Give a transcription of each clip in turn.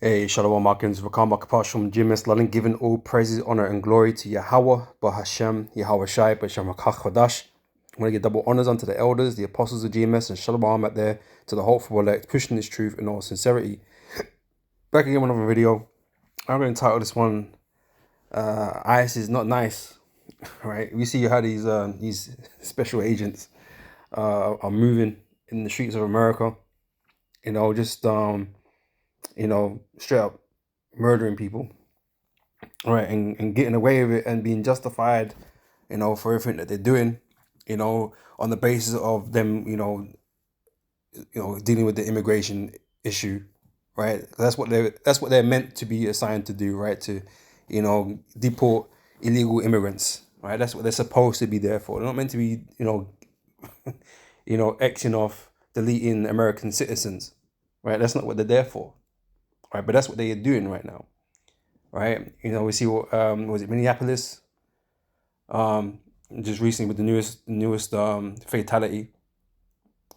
Hey, Shalom Malkins, Rakam Akapash from Jimis Lalin, giving all praises, honor, and glory to Yahweh, Bahashem, Yahweh Shai, Bashem Chodash. I want to give double honors unto the elders, the apostles of GMS, and Shalom out there to the hopeful elect, pushing this truth in all sincerity. Back again with another video. I'm going to title this one, ICE is not nice. Right? We see how these special agents are moving in the streets of America. Straight up murdering people, right, and getting away with it and being justified, for everything that they're doing, on the basis of them, dealing with the immigration issue, right? That's what they're meant to be assigned to do, right? To, deport illegal immigrants, right? That's what they're supposed to be there for. They're not meant to be, Xing off, deleting American citizens, right? That's not what they're there for, right? But that's what they are doing right now, right? We see what was it Minneapolis, just recently with the newest fatality,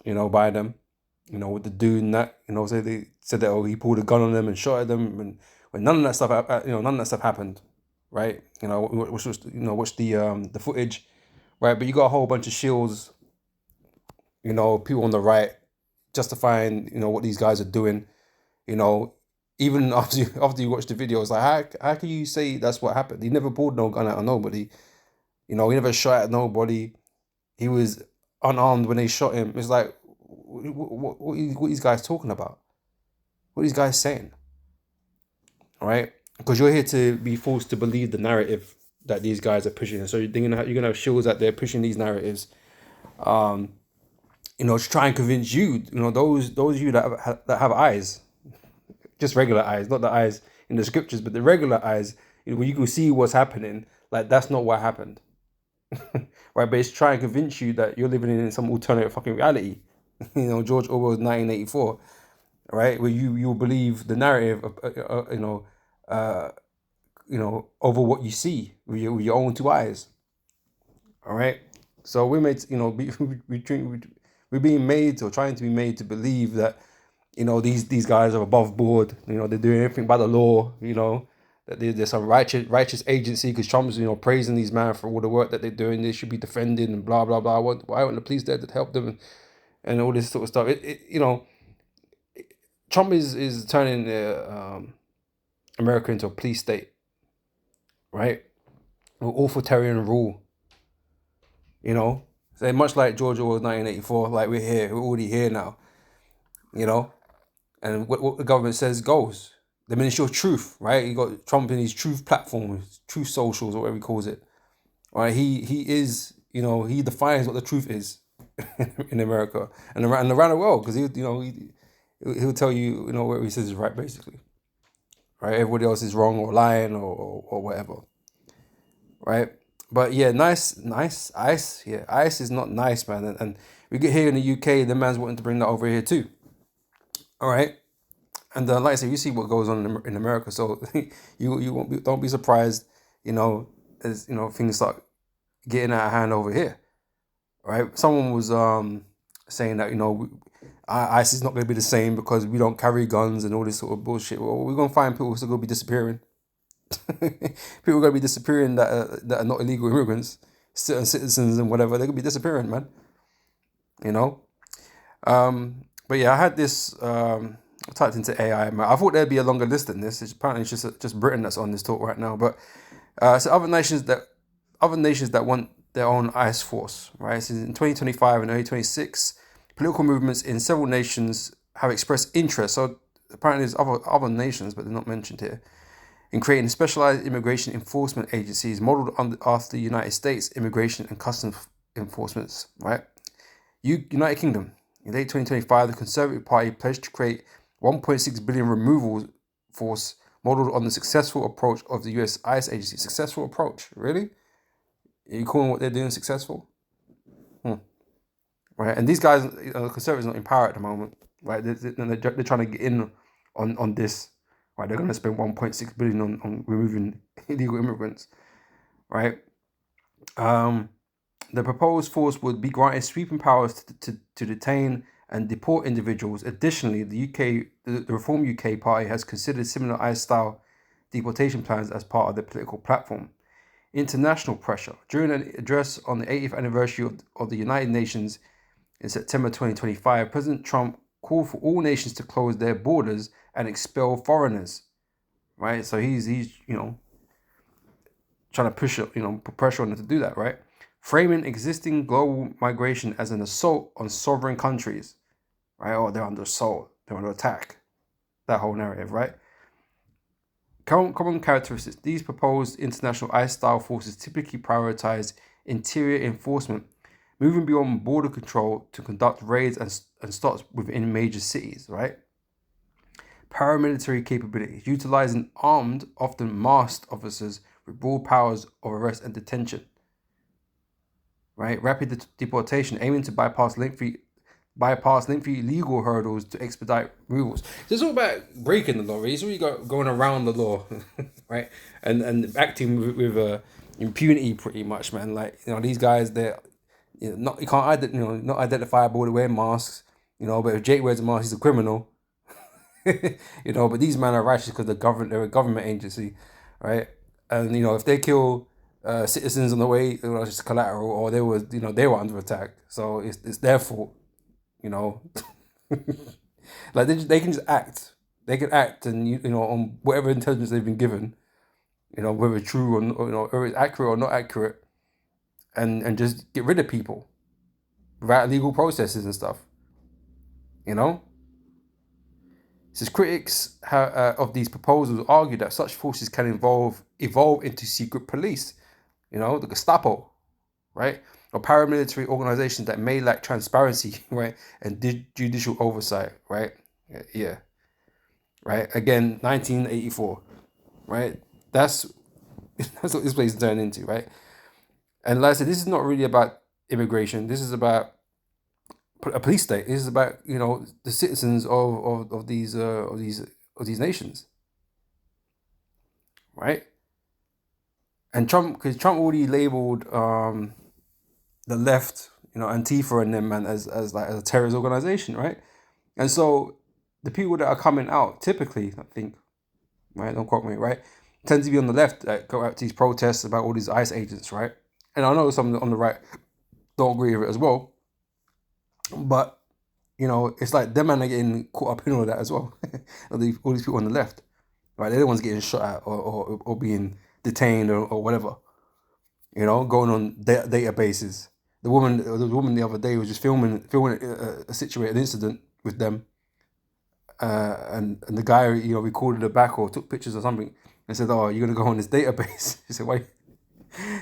by them, with the dude and that, so they said that, oh, he pulled a gun on them and shot at them, and when none of that stuff, none of that stuff happened, right? Watch the footage, right? But you got a whole bunch of shields, people on the right justifying, what these guys are doing, even after you watch the video. It's like, how can you say that's what happened? He never pulled no gun out of nobody, he never shot at nobody. He was unarmed when they shot him. It's like, what these guys talking about? What are these guys saying? All right, because you're here to be forced to believe the narrative that these guys are pushing. So you're gonna have shields out there pushing these narratives, to try and convince you, those of you that have eyes, just regular eyes, not the eyes in the scriptures, but the regular eyes, where you can see what's happening. Like, that's not what happened. Right? But it's trying to convince you that you're living in some alternative fucking reality. George Orwell's 1984, right? Where you believe the narrative of, over what you see with your own two eyes. All right. So we're made, we're being made, or trying to be made, to believe that, these guys are above board. They're doing everything by the law. That there's some righteous agency, because Trump's, praising these men for all the work that they're doing. They should be defended and blah blah blah. Why aren't the police there to help them, and all this sort of stuff? Trump is turning America into a police state, right? With authoritarian rule. So much like George Orwell's 1984, like we're already here now. And what the government says goes. The Ministry of Truth, right? You got Trump in his truth platforms, truth socials, or whatever he calls it. Right? He is, he defines what the truth is in America and around the world, because he'll tell you, what he says is right, basically. Right? Everybody else is wrong or lying or whatever. Right? But yeah, nice ICE. Yeah, ICE is not nice, man. And we get here in the UK, the man's wanting to bring that over here too. All right. And like I said, you see what goes on in America, so don't be surprised, as things start getting out of hand over here, right? Someone was saying that ICE is not going to be the same because we don't carry guns and all this sort of bullshit. Well, we're going to find people who are going to be disappearing. People are going to be disappearing that are not illegal immigrants, certain citizens and whatever. They're going to be disappearing, man. But yeah, I had this. I typed into AI, man. I thought there'd be a longer list than this. Apparently it's just Britain that's on this talk right now. But so other nations that want their own ICE force, right? So in 2025 and early 26, political movements in several nations have expressed interest. So apparently there's other nations, but they're not mentioned here, in creating specialized immigration enforcement agencies modeled after the United States immigration and customs enforcements, right? United Kingdom. In late 2025, the Conservative Party pledged to create 1.6 billion removal force modeled on the successful approach of the US ICE agency. Successful approach? Really? Are you calling what they're doing successful? Right? And these guys, the Conservatives, are not in power at the moment, right? They're trying to get in on this, right? They're going to spend 1.6 billion on removing illegal immigrants, right? The proposed force would be granted sweeping powers to detain and deport individuals. Additionally, the Reform UK Party has considered similar ICE-style deportation plans as part of their political platform. International pressure. During an address on the 80th anniversary of the United Nations in September 2025, President Trump called for all nations to close their borders and expel foreigners. Right? So he's trying to put pressure on them to do that, right? Framing existing global migration as an assault on sovereign countries, right? Oh, they're under assault, they're under attack. That whole narrative, right? Common characteristics. These proposed international ICE-style forces typically prioritize interior enforcement, moving beyond border control to conduct raids and stops within major cities, right? Paramilitary capabilities, utilizing armed, often masked officers with broad powers of arrest and detention, right? Rapid deportation, aiming to bypass lengthy legal hurdles to expedite removals. So it's all about breaking the law. Right? It's really going around the law, right? And acting with impunity, pretty much, man. Like, these guys, they're not not identifiable. They wear masks, But if Jake wears a mask, he's a criminal. But these men are righteous because they're a government agency, right? And if they kill citizens on the way, it's just collateral, or they were under attack, so it's their fault. Like they can just act. They can act, and on whatever intelligence they've been given, whether it's true or whether it's accurate or not accurate, and just get rid of people without legal processes and stuff. Says critics of these proposals argue that such forces can evolve into secret police, the Gestapo, right? Or paramilitary organizations that may lack transparency, right? And judicial oversight, right? Yeah. Right? Again, 1984, right? That's what this place turned into, right? And like I said, this is not really about immigration. This is about a police state. This is about the citizens of these nations, right? And because Trump already labeled the left, Antifa and them, man, as a terrorist organization, right? And so the people that are coming out typically, I think, right, don't quote me, right, tend to be on the left that go out to these protests about all these ICE agents, right? And I know some on the right don't agree with it as well. But, it's like them men are getting caught up in all of that as well. all these people on the left, right? They're the ones getting shot at or being detained or whatever, going on databases. The woman the other day was just filming a situated incident with them. And the guy, recorded her back or took pictures or something and said, "Oh, you're going to go on this database." He said, "Why?"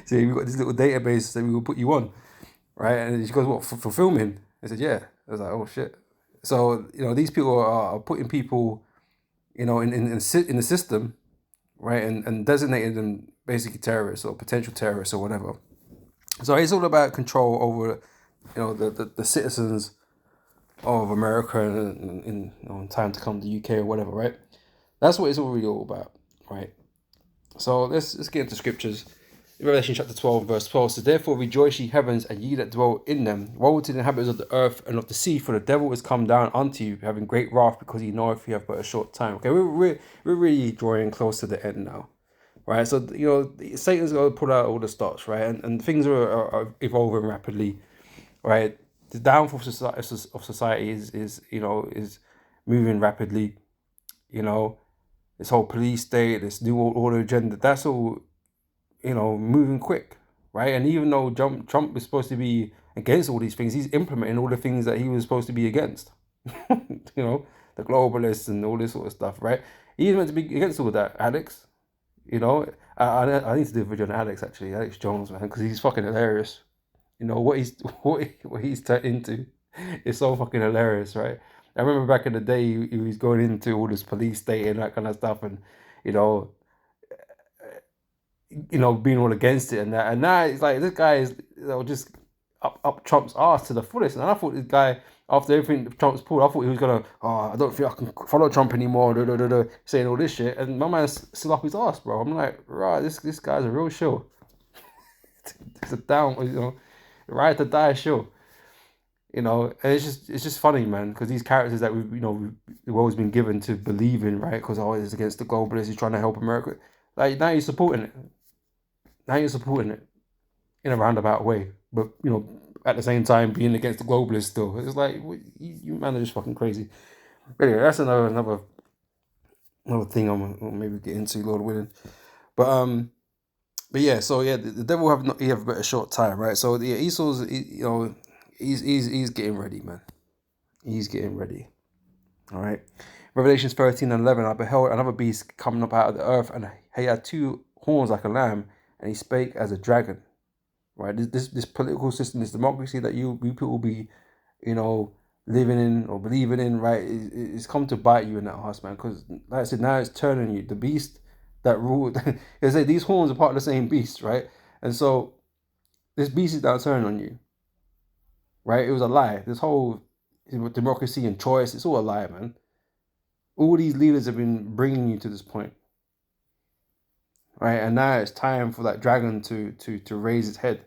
So we've got this little database that we will put you on, right? And she goes, "What, for filming?" I said, "Yeah." I was like, "Oh shit." So these people are putting people, in the system, right, and designating them basically terrorists or potential terrorists or whatever. So it's all about control over, the citizens of America in time to come, the UK or whatever, right? That's what it's all really all about, right? So let's get into scriptures. Revelation chapter 12, verse 12 says, "Therefore rejoice, ye heavens, and ye that dwell in them. Woe to the inhabitants of the earth and of the sea, for the devil is come down unto you, having great wrath, because he knoweth he hath but a short time." Okay, we're really drawing close to the end now, right? So Satan's going to pull out all the stops, right? And things are evolving rapidly, right? The downfall of society is moving rapidly. This whole police state, this new order agenda, that's all moving quick, right? And even though Trump is supposed to be against all these things, he's implementing all the things that he was supposed to be against. The globalists and all this sort of stuff, right? He's meant to be against all that, Alex. I need to do a video on Alex, actually, Alex Jones, man, because he's fucking hilarious. What he's turned into is so fucking hilarious, right? I remember back in the day, he was going into all this police state and that kind of stuff, and being all against it and that. And now it's like this guy is just up Trump's ass to the fullest. And I thought this guy, after everything Trump's pulled, I thought he was gonna, I don't think I can follow Trump anymore, saying all this shit. And my man's still up his ass, bro. I'm like, right, this guy's a real show. It's a down, ride to die show. You know, and it's just funny, man, because these characters that we've always been given to believe in, right? Because it's against the globalists, he's trying to help America. Like now you're supporting it. Now you're supporting it in a roundabout way, but at the same time being against the globalists still. It's like you man are just fucking crazy. But anyway, that's another thing I'll maybe get into, Lord willing. But yeah, so yeah, the devil have but a short time, right? So yeah, Esau's he's getting ready, man. He's getting ready. All right. Revelations 13:11. I beheld another beast coming up out of the earth, and he had two horns like a lamb, and he spake as a dragon. Right. This political system, this democracy that you people will be, living in or believing in, right, it's come to bite you in that ass, man. Because like I said, now it's turning you. The beast that ruled. They say these horns are part of the same beast, right? And so this beast is now turning on you, right? It was a lie. This whole democracy and choice, it's all a lie, man. All these leaders have been bringing you to this point, right? And now it's time for that dragon to raise its head,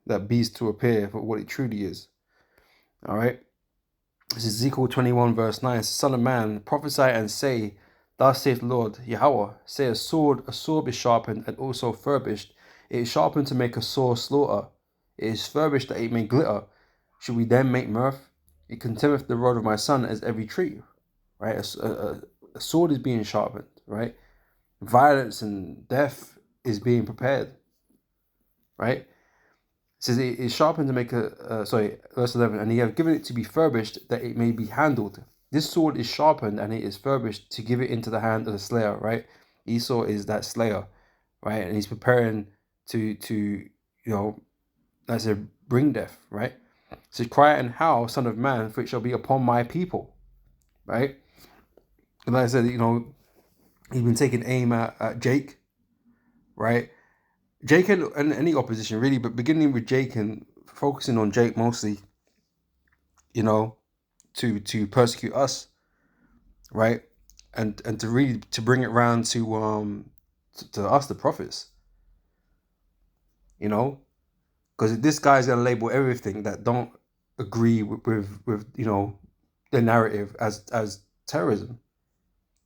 that beast to appear for what it truly is. All right. This is Ezekiel 21 verse 9. Son of man, prophesy and say, thus saith the Lord Yahweh, say a sword is sharpened and also furbished. It is sharpened to make a sore slaughter. It is furbished that it may glitter. Should we then make mirth? It contemneth the rod of my son as every tree. Right? A sword is being sharpened, right? Violence and death is being prepared, right? It says it is sharpened to make verse 11, and he have given it to be furbished that it may be handled. This sword is sharpened and it is furbished to give it into the hand of the slayer, right? Esau is that slayer, right? And he's preparing to that's a bring death, right? It says, cry and howl, son of man, for it shall be upon my people, right? And like I said, he's been taking aim at Jake, right? Jake and any opposition really, but beginning with Jake and focusing on Jake mostly, to persecute us, right? And to bring it round to us, the prophets, because this guy's gonna label everything that don't agree with the narrative as terrorism,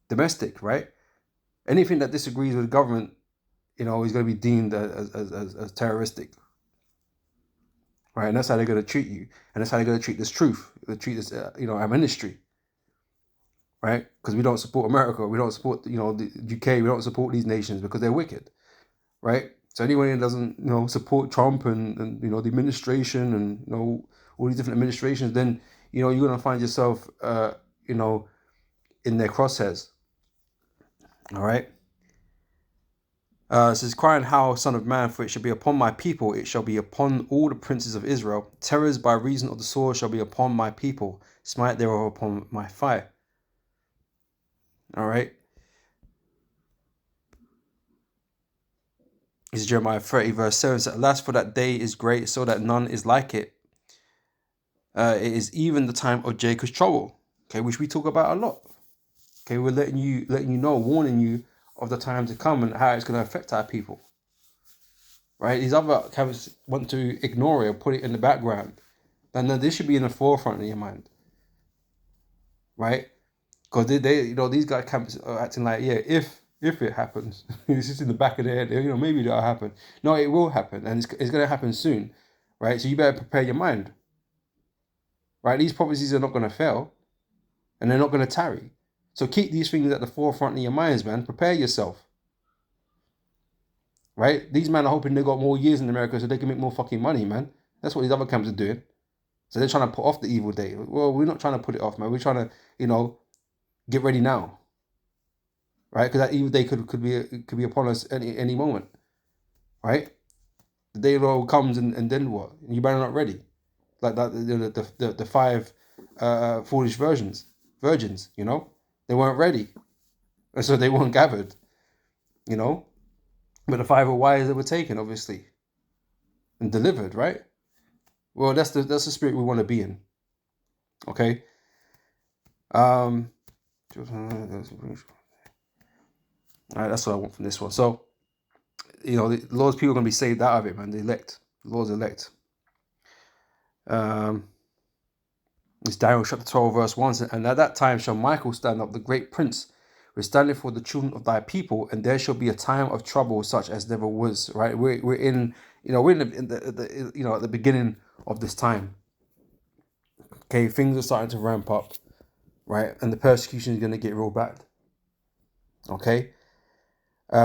domestic, right? Anything that disagrees with the government, is going to be deemed as terroristic, right? And that's how they're going to treat you, and that's how they're going to treat this truth. They treat this, our ministry, right? Because we don't support America, we don't support, the UK, we don't support these nations because they're wicked, right? So anyone who doesn't, support Trump and the administration and all these different administrations, then you're going to find yourself, in their crosshairs. All right. It says, cry and howl, son of man, for it shall be upon my people, it shall be upon all the princes of Israel. Terrors by reason of the sword shall be upon my people, smite thereof upon my thigh. All right. This is Jeremiah 30 verse 7. It says, alas, for that day is great, so that none is like it. It is even the time of Jacob's trouble, okay, which we talk about a lot. Okay, we're letting you know, warning you of the time to come and how it's going to affect our people. Right? These other camps want to ignore it or put it in the background. And then this should be in the forefront of your mind. Right? Because they these guys camps are acting like, yeah, if it happens, it's just in the back of their head, maybe that'll happen. No, it will happen, and it's going to happen soon. Right? So you better prepare your mind. Right? These prophecies are not going to fail, and they're not going to tarry. So keep these things at the forefront of your minds, man. Prepare yourself. Right? These men are hoping they got more years in America so they can make more fucking money, man. That's what these other camps are doing. So they're trying to put off the evil day. Well, we're not trying to put it off, man. We're trying to, get ready now. Right? Because that evil day could be upon us any moment. Right? The day of the Lord comes and then what? You better not ready. Like that, the five foolish virgins, they weren't ready, and so they weren't gathered, But the 5 wise they were taken, obviously, and delivered, right? Well, that's the spirit we want to be in. Okay. All right, that's what I want from this one. So, the Lord's people are going to be saved out of it, man. The elect, Lord's elect. It's Daniel chapter 12, verse 1. And at that time shall Michael stand up, the great prince, who is standing for the children of thy people, and there shall be a time of trouble such as never was. Right? We're in, we're in the at the beginning of this time. Okay, things are starting to ramp up, right? And the persecution is going to get real bad. Okay?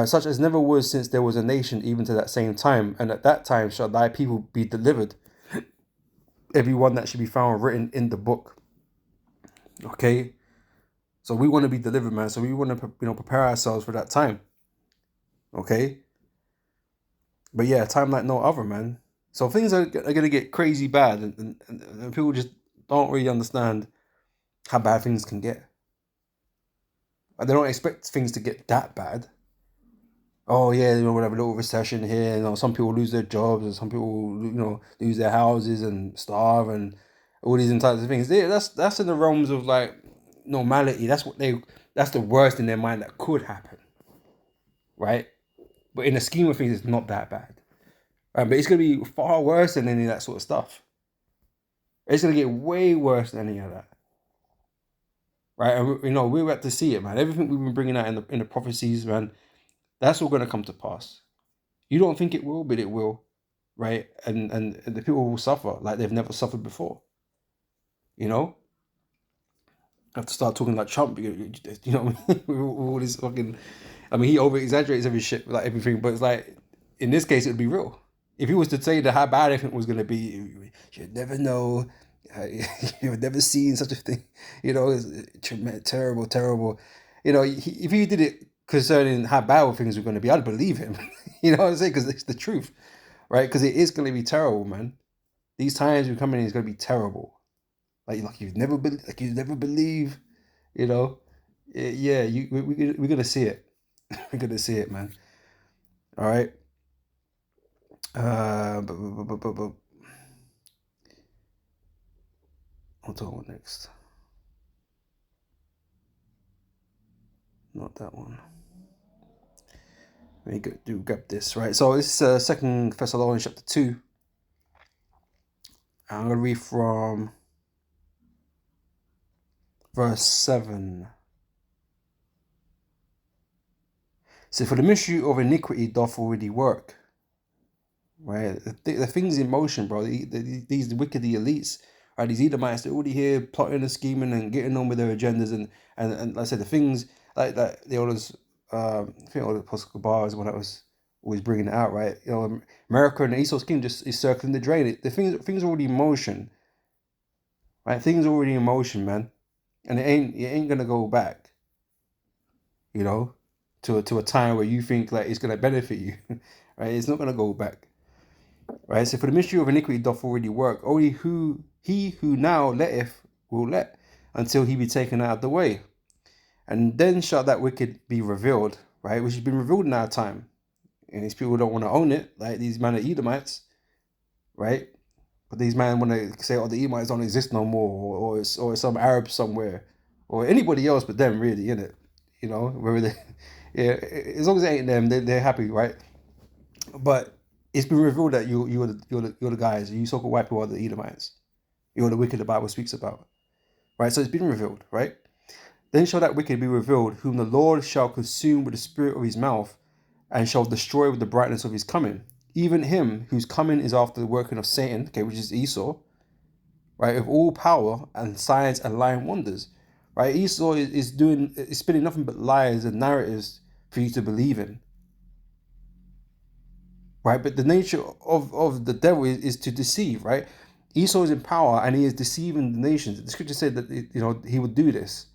Such as never was since there was a nation, even to that same time. And at that time shall thy people be delivered, every one that should be found written in the book. Okay? So we want to be delivered, man. So we want to, prepare ourselves for that time. Okay? But yeah, time like no other, man. So things are going to get crazy bad, and people just don't really understand how bad things can get. They don't expect things to get that bad. Oh yeah, we'll have a little recession here. Some people lose their jobs, and some people, lose their houses and starve, and all these types of things. That's in the realms of like normality. That's the worst in their mind that could happen, right? But in the scheme of things, it's not that bad. But it's gonna be far worse than any of that sort of stuff. It's gonna get way worse than any of that, right? And we're about to see it, man. Everything we've been bringing out in the prophecies, man, that's all gonna come to pass. You don't think it will, but it will, right? And the people will suffer like they've never suffered before. I have to start talking like Trump, with all this fucking. I mean, he over exaggerates every shit, like everything, but it's like in this case, it would be real. If he was to say that how bad everything was going to be, you'd never know. You've never seen such a thing. It's terrible, terrible. If he did it concerning how bad things were going to be, I'd believe him. You know what I'm saying? Because it's the truth, right? Because it is going to be terrible, man. These times we're coming in is going to be terrible. Like you'd never believe, Yeah, we're gonna see it. We're gonna see it, man. All right. But what's on next? Not that one. Let me grab this, right? So this is 2 Thessalonians chapter 2. I'm gonna read from verse 7. So for the mystery of iniquity doth already work. Right, the things in motion, bro. These wicked elites, right? These Edomites, they're already here plotting and scheming and getting on with their agendas, and like I said, the things like that. The others, I think all the Apostle Bar is one that was always bringing it out, right? America and Esau's kingdom just is circling the drain. The things are already in motion, right? Things are already in motion, man, and it ain't gonna go back, to a time where you think like it's gonna benefit you, right? It's not gonna go back. Right, so for the mystery of iniquity doth already work. Only he who now letteth will let, until he be taken out of the way. And then shall that wicked be revealed, right? Which has been revealed in our time. And these people don't want to own it, like these man of Edomites, right? But these men want to say, the Edomites don't exist no more, or it's some Arab somewhere, or anybody else but them, really, innit? Whether they, yeah, as long as it ain't them, they're happy, right? But it's been revealed that you're the guys, you so-called white people are the Edomites. You're the wicked the Bible speaks about. Right? So it's been revealed, right? Then shall that wicked be revealed, whom the Lord shall consume with the spirit of his mouth, and shall destroy with the brightness of his coming. Even him whose coming is after the working of Satan, okay, which is Esau, right, with all power and signs and lying wonders. Right? Esau is spinning nothing but lies and narratives for you to believe in. Right, but the nature of the devil is to deceive, right? Esau is in power and he is deceiving the nations. The scripture said that he would do this,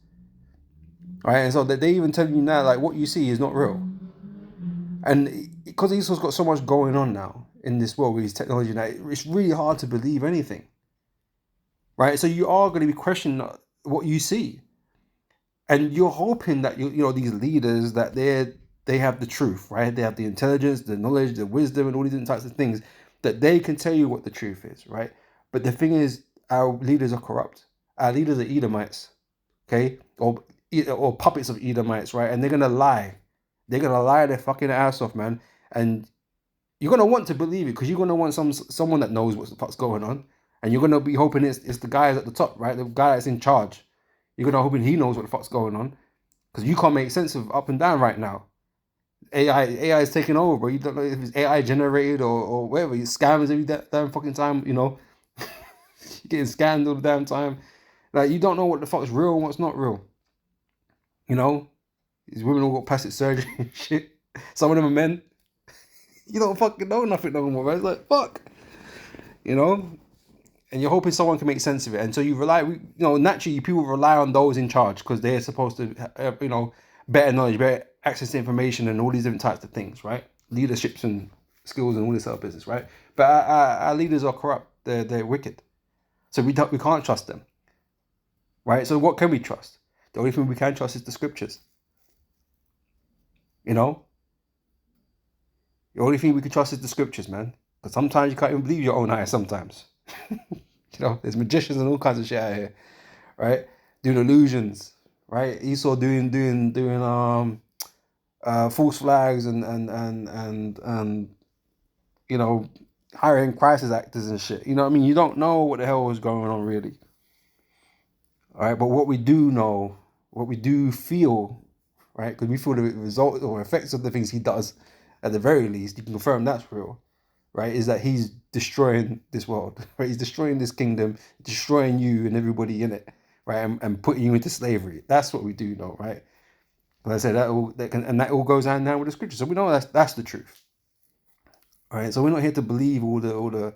right? And so that they even tell you now, like, what you see is not real. And because Esau's got so much going on now in this world with his technology, now it's really hard to believe anything, right? So you are going to be questioning what you see, and you're hoping that these leaders that they have the truth, right? They have the intelligence, the knowledge, the wisdom, and all these different types of things that they can tell you what the truth is, right? But the thing is, our leaders are corrupt. Our leaders are Edomites, okay, or puppets of Edomites, right? And they're gonna lie. They're gonna lie their fucking ass off, man. And you're gonna want to believe it because you're gonna want someone that knows what the fuck's going on, and you're gonna be hoping it's the guys at the top, right? The guy that's in charge. You're gonna hoping he knows what the fuck's going on, because you can't make sense of up and down right now. AI is taking over, bro. You don't know if it's AI generated or whatever. You scams every damn fucking time. You know, you're getting scammed all the damn time. Like, you don't know what the fuck's real and what's not real. You know, these women all got plastic surgery and shit. Some of them are men. You don't fucking know nothing no more, man. It's like, fuck. You know? And you're hoping someone can make sense of it. And so you rely, you know, naturally people rely on those in charge because they're supposed to have, you know, better knowledge, better access to information and all these different types of things, right? Leaderships and skills and all this other business, right? But our leaders are corrupt. They're wicked. So we can't trust them, right? So what can we trust? The only thing we can trust is the scriptures. You know? The only thing we can trust is the scriptures, man. Because sometimes you can't even believe your own eyes sometimes. You know, there's magicians and all kinds of shit out here, right? Doing illusions, right? Esau doing false flags and you know, hiring crisis actors and shit. You know what I mean? You don't know what the hell is going on really. All right, but what we do know, what we do feel, right? Because we feel the result or effects of the things he does, at the very least, you can confirm that's real, right? Is that he's destroying this world, right? He's destroying this kingdom, destroying you and everybody in it, right? And putting you into slavery. That's what we do know, right? Like I said, that all goes hand in hand with the scripture. So we know that's the truth. All right. So we're not here to believe all the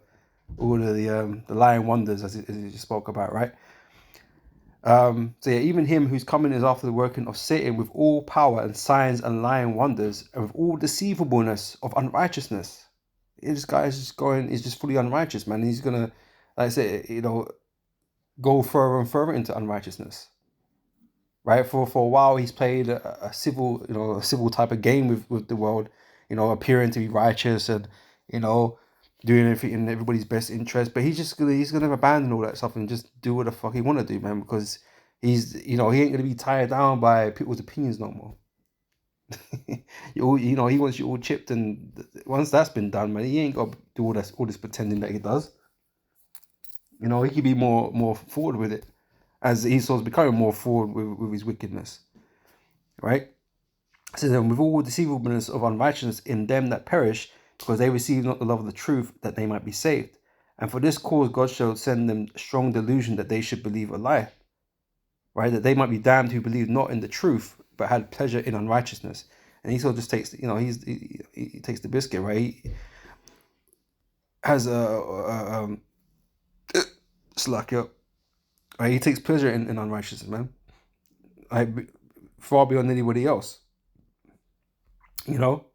lying wonders as you spoke about, right? So yeah, even him who's coming is after the working of Satan with all power and signs and lying wonders and with all deceivableness of unrighteousness. This guy is just fully unrighteous, man. He's gonna, like I said, you know, go further and further into unrighteousness. Right? For a while he's played a civil type of game with the world, you know, appearing to be righteous and, you know, doing everything in everybody's best interest. But he's gonna abandon all that stuff and just do what the fuck he wanna do, man, because he ain't gonna be tied down by people's opinions no more. You know, he wants you all chipped, and once that's been done, man, he ain't got to do all this pretending that he does. You know, he could be more forward with it, as Esau's becoming more forward with his wickedness, right? So then, with all deceivableness of unrighteousness in them that perish, because they receive not the love of the truth, that they might be saved. And for this cause God shall send them strong delusion that they should believe a lie, right? That they might be damned who believed not in the truth, but had pleasure in unrighteousness. And Esau just takes, you know, he takes the biscuit, right? He has slack up. Right? He takes pleasure in unrighteousness, man. Far beyond anybody else. You know?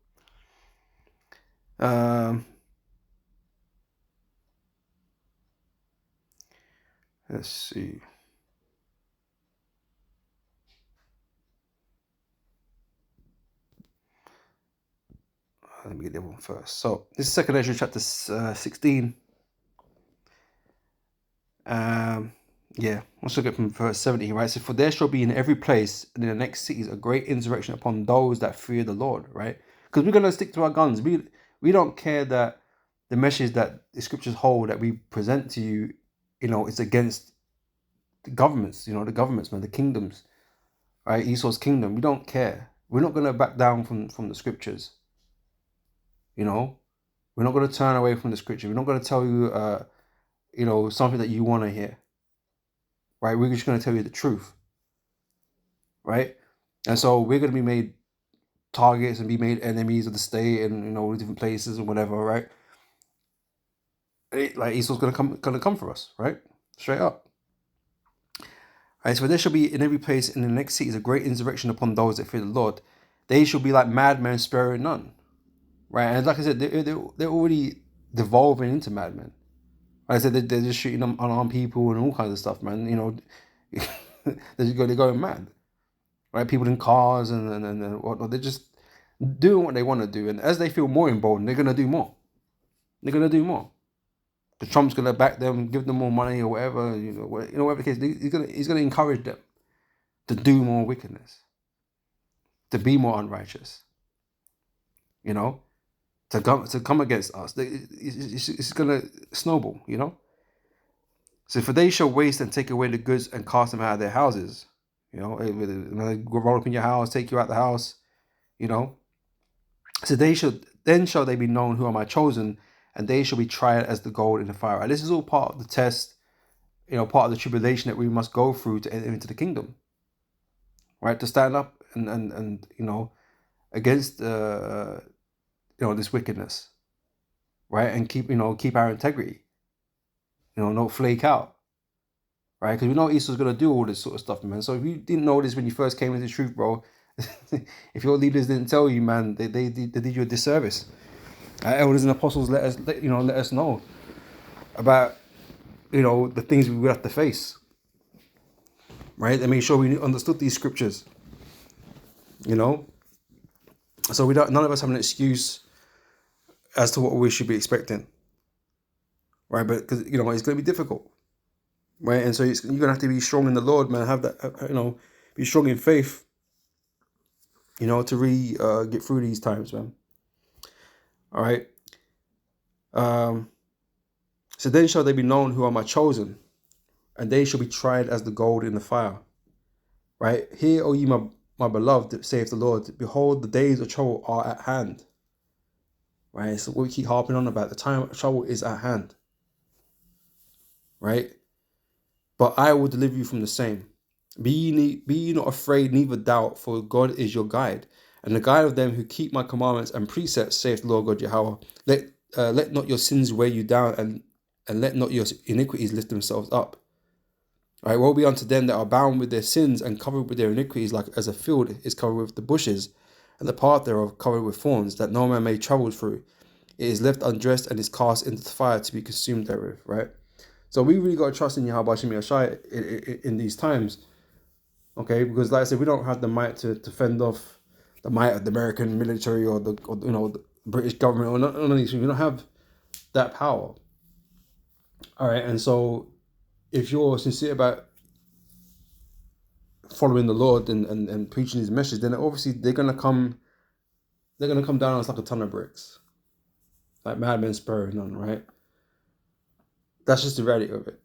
Let's see. Let me get the other one first. So this is 2 Ezra chapter 16. Yeah, let's look at from verse 70, right? So, for there shall be in every place and in the next cities a great insurrection upon those that fear the Lord, right? Because we're going to stick to our guns. We don't care that the message that the scriptures hold that we present to you, you know, it's against the governments, you know, the governments, man, the kingdoms, right? Esau's kingdom. We don't care. We're not going to back down from the scriptures, you know? We're not going to turn away from the scripture. We're not going to tell you, you know, something that you want to hear. Right, we're just going to tell you the truth, right? And so we're going to be made targets and be made enemies of the state and, you know, different places or whatever, right? Like Esau's going to come for us, right? Straight up. Right, so there shall be in every place in the next cities a great insurrection upon those that fear the Lord. They shall be like madmen, sparing none, right? And like I said, they're already devolving into madmen. Like I said, they're just shooting unarmed people and all kinds of stuff, man. You know, they're going mad. Right, people in cars and whatnot, they're just doing what they want to do, and as they feel more emboldened, they're gonna do more. They're gonna do more. The Trump's gonna back them, give them more money or whatever. You know, whatever the case, he's gonna encourage them to do more wickedness, to be more unrighteous. You know, to come against us. It's going to snowball, you know. So for they shall waste and take away the goods and cast them out of their houses. You know, they roll up in your house, take you out the house. You know. So then shall they be known who are my chosen, and they shall be tried as the gold in the fire. Right? This is all part of the test, you know, part of the tribulation that we must go through to enter into the kingdom. Right, to stand up and you know, against you know, this wickedness, right, and keep our integrity, you know, not flake out, right, because we know Esau's gonna do all this sort of stuff, man. So if you didn't know this when you first came into the truth, bro, if your leaders didn't tell you, man, they did you a disservice. Elders and apostles let us know about, you know, the things we would have to face, right? They made sure we understood these scriptures, you know. So none of us have an excuse as to what we should be expecting, right? But because, you know, it's going to be difficult, right? And so you're going to have to be strong in the Lord, man. Have that, you know, be strong in faith, you know, to get through these times, man. All right. So then shall they be known who are my chosen, and they shall be tried as the gold in the fire. Right? Hear, O ye my beloved, saith the Lord, behold, the days of trouble are at hand. Right? So what we keep harping on about, the time of trouble is at hand. Right? But I will deliver you from the same. Be ye not afraid, neither doubt, for God is your guide, and the guide of them who keep my commandments and precepts, saith the Lord God Yahweh. Let not your sins weigh you down, and let not your iniquities lift themselves up. Right, woe be unto them that are bound with their sins and covered with their iniquities, like as a field is covered with the bushes, and the path thereof covered with thorns, that no man may travel through. It is left undressed and is cast into the fire to be consumed therewith. Right? So we really got to trust in Yahweh Shem Yahshai in these times. Okay, because like I said, we don't have the might to fend off the might of the American military or the British government or none of these things. We don't have that power. All right, and so if you're sincere about following the Lord and preaching His message, then obviously they're gonna come down on us like a ton of bricks, like madmen spurring on, right? That's just the reality of it.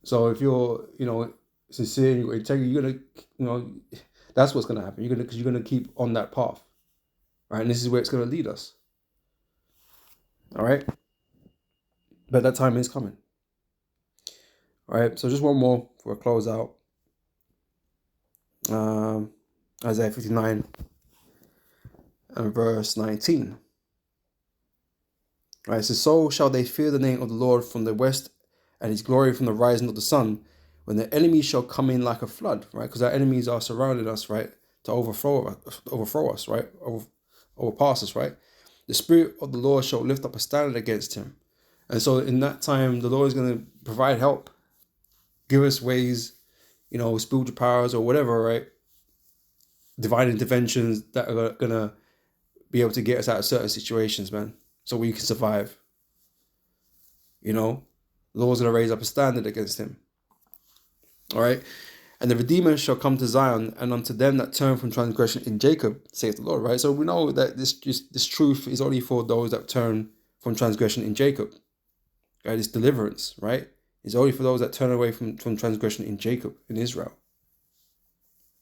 So if you're, you know, sincere and you're integrity, you're gonna, you know, that's what's gonna happen. Because you're gonna keep on that path, right? And this is where it's gonna lead us. All right, but that time is coming. All right, so just one more for a close out. Isaiah 59 and verse 19. Right, so shall they fear the name of the Lord from the west, and His glory from the rising of the sun, when the enemy shall come in like a flood, right? Because our enemies are surrounding us, right, to overthrow us, right, overpass us, right? The Spirit of the Lord shall lift up a standard against him. And so in that time, the Lord is going to provide help, give us ways, you know, spiritual powers or whatever, right? Divine interventions that are going to be able to get us out of certain situations, man, so we can survive. You know, the Lord's going to raise up a standard against him. All right. And the Redeemer shall come to Zion, and unto them that turn from transgression in Jacob, saith the Lord. Right. So we know that this truth is only for those that turn from transgression in Jacob. Right. This deliverance, right, is only for those that turn away from transgression in Jacob, in Israel.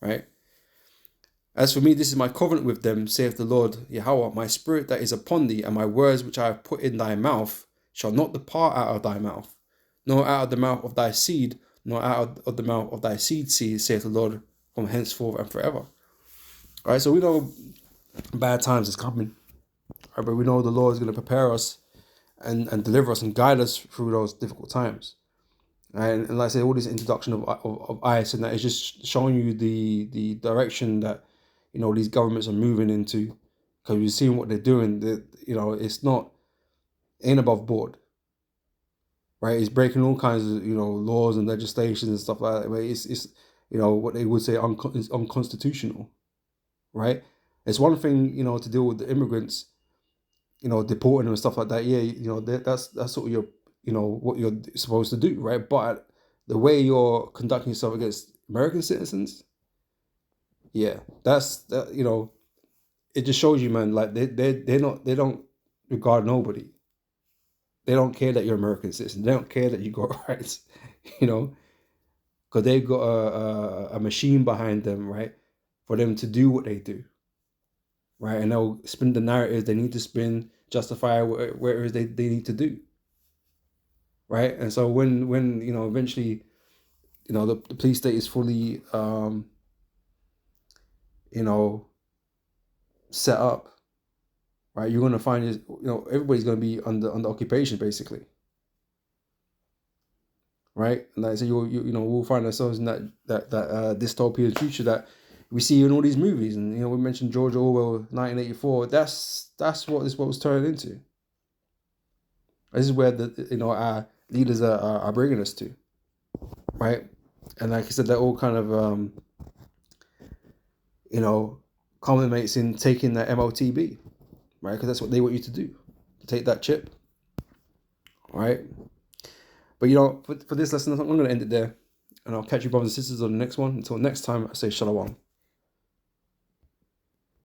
Right. As for me, this is my covenant with them, saith the Lord Yahweh, my spirit that is upon thee, and my words which I have put in thy mouth shall not depart out of thy mouth, nor out of the mouth of thy seed, nor out of the mouth of thy seed, saith the Lord, from henceforth and forever. All right, so we know bad times is coming, right, but we know the Lord is going to prepare us and deliver us and guide us through those difficult times. Right? And like I said, all this introduction of ICE and that is just showing you the direction that, you know, these governments are moving into, because we've seen what they're doing. You know, it ain't above board, right? It's breaking all kinds of, you know, laws and legislations and stuff like that. But it's you know, what they would say is unconstitutional, right? It's one thing, you know, to deal with the immigrants, you know, deporting them and stuff like that. Yeah, you know, that's sort of your, you know, what you're supposed to do, right? But the way you're conducting yourself against American citizens, yeah, you know, it just shows you, man, like they don't regard nobody. They don't care that you're American citizen. They don't care that you got rights, you know, because they've got a machine behind them, right, for them to do what they do, right, and they'll spin the narratives they need to spin, justify what it is they need to do, right, and so when you know eventually, you know, the police state is fully you know, set up, right, you're gonna find is, you know, everybody's gonna be under occupation basically, right? And like I said, you know, we'll find ourselves in that dystopian future that we see in all these movies. And you know, we mentioned George Orwell, 1984. That's what this world's turning into. This is where the, you know, our leaders are bringing us to, right? And like I said, that all kind of you know, culminates in taking that MOTB, right? Because that's what they want you to do, to take that chip, right? But you know, for this lesson, I'm going to end it there. And I'll catch you brothers and sisters on the next one. Until next time, I say shalom.